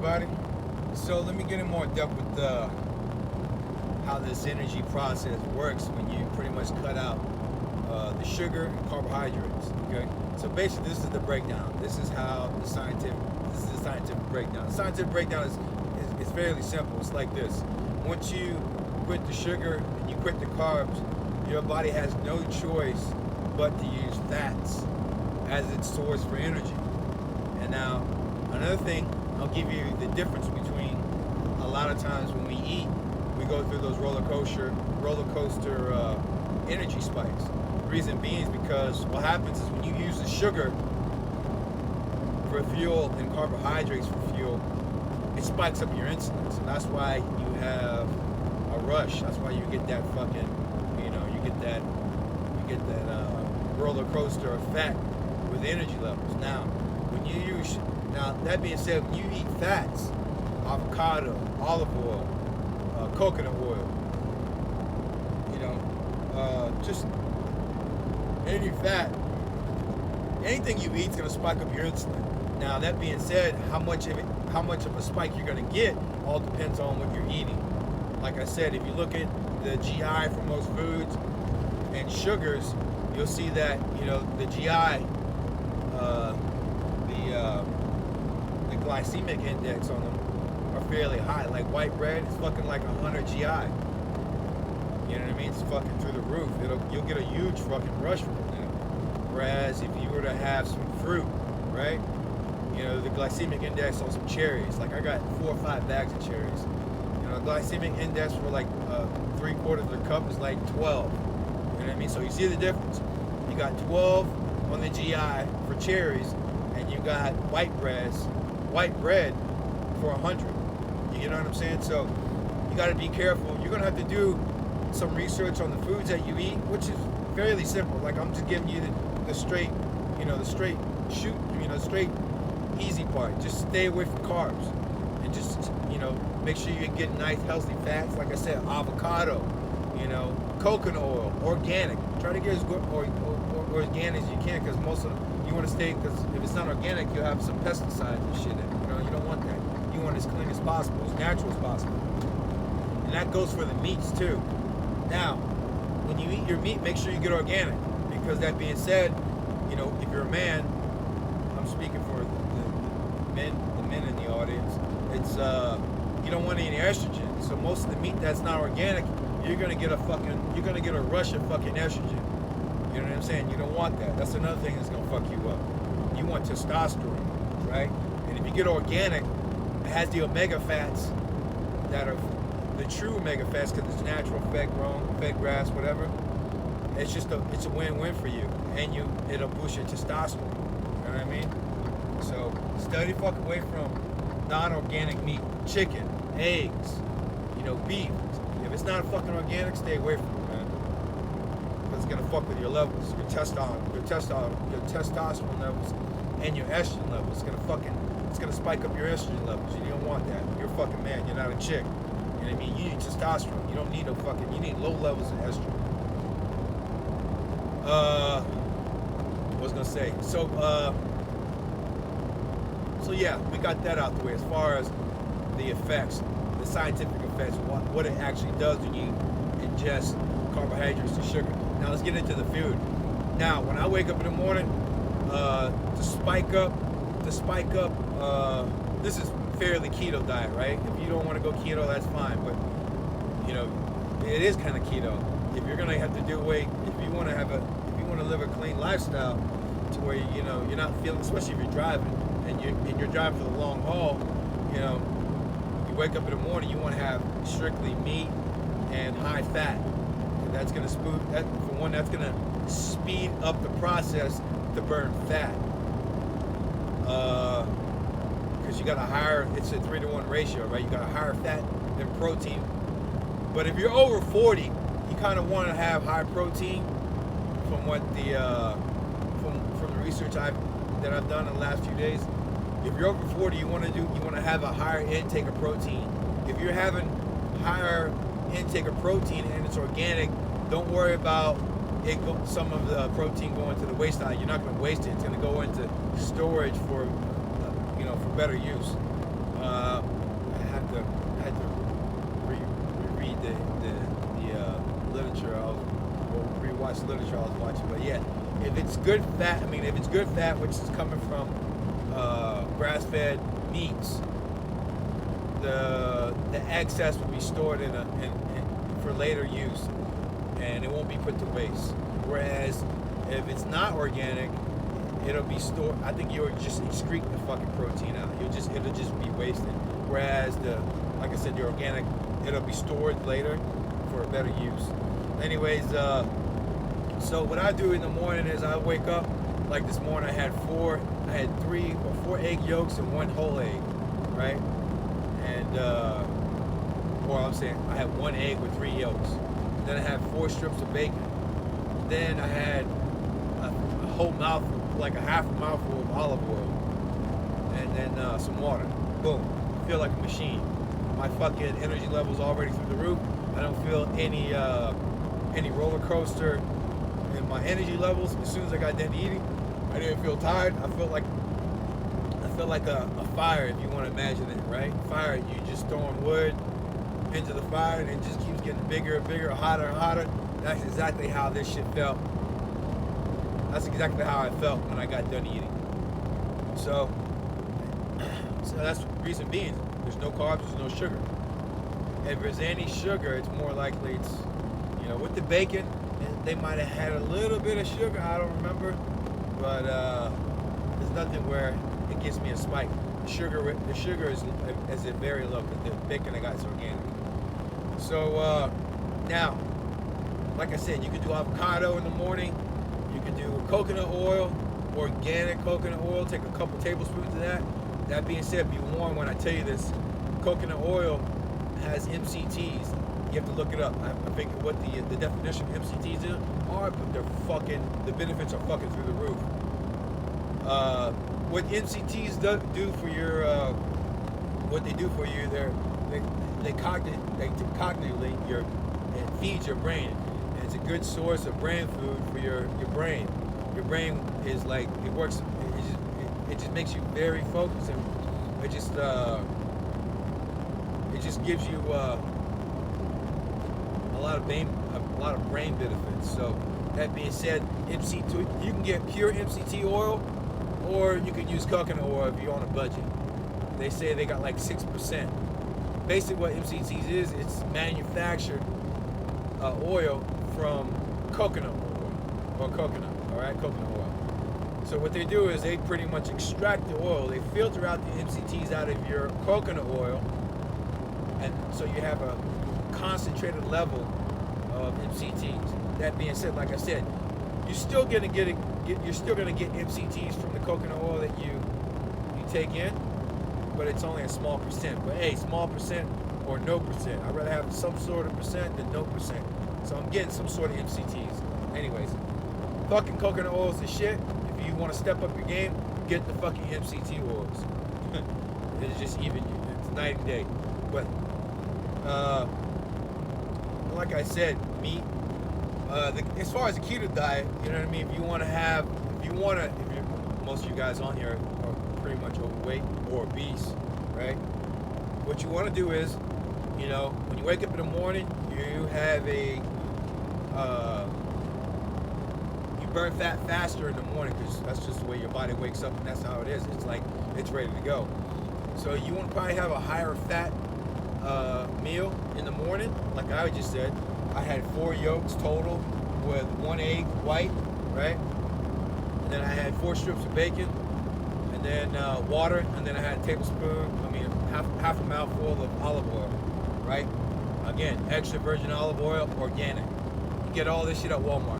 everybody. So let me get in more depth with how this energy process works when you pretty much cut out the sugar and carbohydrates. Okay, so basically this is the breakdown. This is the scientific breakdown. The scientific breakdown is fairly simple. It's like this: once you quit the sugar and you quit the carbs, your body has no choice but to use fats as its source for energy. And now another thing, I'll give you the difference between a lot of times when we eat, we go through those roller coaster energy spikes. The reason being is because what happens is when you use the sugar for fuel and carbohydrates for fuel, it spikes up your insulin. So that's why you have a rush. That's why you get that roller coaster effect with energy levels. Now that being said, when you eat fats, avocado, olive oil, coconut oil, just any fat, anything you eat is going to spike up your insulin. Now that being said, how much of a spike you're going to get all depends on what you're eating. Like I said, if you look at the GI for most foods and sugars, you'll see that the GI, the glycemic index on them are fairly high. Like white bread is fucking like 100 GI. You know what I mean? It's fucking through the roof. You'll get a huge fucking rush from it. Whereas if you were to have some fruit, right? The glycemic index on some cherries. Like I got 4 or 5 bags of cherries. The glycemic index for like 3/4 of the cup is like 12. You know what I mean? So you see the difference. You got 12 on the GI for cherries, and you got white bread for 100. You know what I'm saying? So you got to be careful. You're gonna have to do some research on the foods that you eat, which is fairly simple. Like I'm just giving you the straight easy part. Just stay away from carbs, and just make sure you get nice healthy fats. Like I said, avocado, coconut oil, organic. Try to get as good or organic as you can, because most of them you want to stay. Because if it's not organic, you'll have some pesticides and shit in it. You don't want that. You want it as clean as possible, as natural as possible. And that goes for the meats too. Now, when you eat your meat, make sure you get organic. Because that being said, if you're a man, I'm speaking for the men in the audience. It's you don't want any estrogen. So most of the meat that's not organic, you're gonna get a rush of fucking estrogen. You know what I'm saying? You don't want that. That's another thing that's gonna fuck you up. You want testosterone, right? And if you get organic, it has the omega fats that are the true omega fats, because it's natural, fed grass, whatever. It's a win-win for you, and it'll boost your testosterone. You know what I mean? So stay fuck away from non-organic meat, chicken, eggs, beef. If it's not fucking organic, stay away from it, man. Because it's gonna fuck with your levels, your testosterone levels, and your estrogen levels. It's gonna spike up your estrogen levels. You don't want that. You're a fucking man. You're not a chick. You know what I mean? You need testosterone. You don't need you need low levels of estrogen. What was I gonna say? So yeah, we got that out the way as far as the effects, the scientific effects, what it actually does when you ingest carbohydrates and sugar. Now let's get into the food. Now, when I wake up in the morning, to spike up, this is fairly keto diet, right? If you don't want to go keto, that's fine, but it is kind of keto. If you're gonna have to if you want to live a clean lifestyle, to where you're not feeling, especially if you're driving and you're driving for the long haul, you wake up in the morning, you want to have strictly meat and high fat. And that's gonna that's gonna speed up the process to burn fat. Because you got it's a 3-to-1 ratio, right? You got a higher fat than protein. But if you're over 40, you kind of want to have high protein. From what from the research that I've done in the last few days, if you're over 40, you want to have a higher intake of protein. If you're having higher intake of protein and it's organic, don't worry about some of the protein going to the waste line. You're not going to waste it. It's going to go into storage for better use. I had to reread the literature. Rewatch the literature I was watching. But yeah, if it's good fat, if it's good fat, which is coming from grass-fed meats, the excess will be stored in for later use, and it won't be put to waste. Whereas if it's not organic, it'll be stored. I think you'll just excrete the fucking protein out. It'll just be wasted. Whereas like I said, the organic, it'll be stored later for a better use. Anyways, so what I do in the morning is I wake up. Like this morning, I had 3 or 4 egg yolks and 1 whole egg, right? And or I'm saying I had 1 egg with 3 yolks. Then I had 4 strips of bacon. Then I had a whole mouthful, like a half a mouthful of olive oil, and then some water. Boom. I feel like a machine. My fucking energy level's already through the roof. I don't feel any roller coaster in my energy levels. As soon as I got done eating, I didn't feel tired. I felt like a fire, if you want to imagine it, right? Fire, you just throwing wood into the fire and it just keeps getting bigger and bigger, hotter and hotter. That's exactly how this shit felt. That's exactly how I felt when I got done eating. So that's the reason being. There's no carbs, there's no sugar. If there's any sugar, it's more likely it's, with the bacon, they might have had a little bit of sugar, I don't remember. But there's nothing where it gives me a spike. The sugar is very low, because the bacon I got is organic. So now, like I said, you can do avocado in the morning. You can do coconut oil, organic coconut oil. Take a couple tablespoons of that. That being said, be warned when I tell you this. Coconut oil has MCTs. You have to look it up. I think what the definition of MCTs are, but the benefits are fucking through the roof. What MCTs do for your, what they do for you, they cognitively it feeds your brain. And it's a good source of brain food for your brain. Your brain is like, it works. It just makes you very focused, and it just gives you a lot of brain benefits. So that being said, MCT, you can get pure MCT oil, or you can use coconut oil if you're on a budget. They say they got like 6%. Basically what MCTs is, it's manufactured oil from coconut oil, or coconut, all right, coconut oil. So what they do is they pretty much extract the oil, they filter out the MCTs out of your coconut oil, and so you have a concentrated level of MCTs. That being said, like I said, you're still gonna get MCTs from the coconut oil that you take in, but it's only a small percent. But hey, small percent or no percent. I'd rather have some sort of percent than no percent. So I'm getting some sort of MCTs. Anyways, fucking coconut oil is the shit. If you want to step up your game, get the fucking MCT oils. It's just it's night and day. But like I said, meat. As far as the keto diet, you know what I mean. Most of you guys on here are pretty much overweight or obese, right? What you want to do is, when you wake up in the morning, you have you burn fat faster in the morning, because that's just the way your body wakes up, and that's how it is. It's like it's ready to go. So you want to probably have a higher fat meal in the morning. Like I just said, I had 4 yolks total with 1 egg white, right? And then I had 4 strips of bacon, and then water, and then I had half a mouthful of olive oil, right? Again, extra virgin olive oil, organic. You get all this shit at Walmart.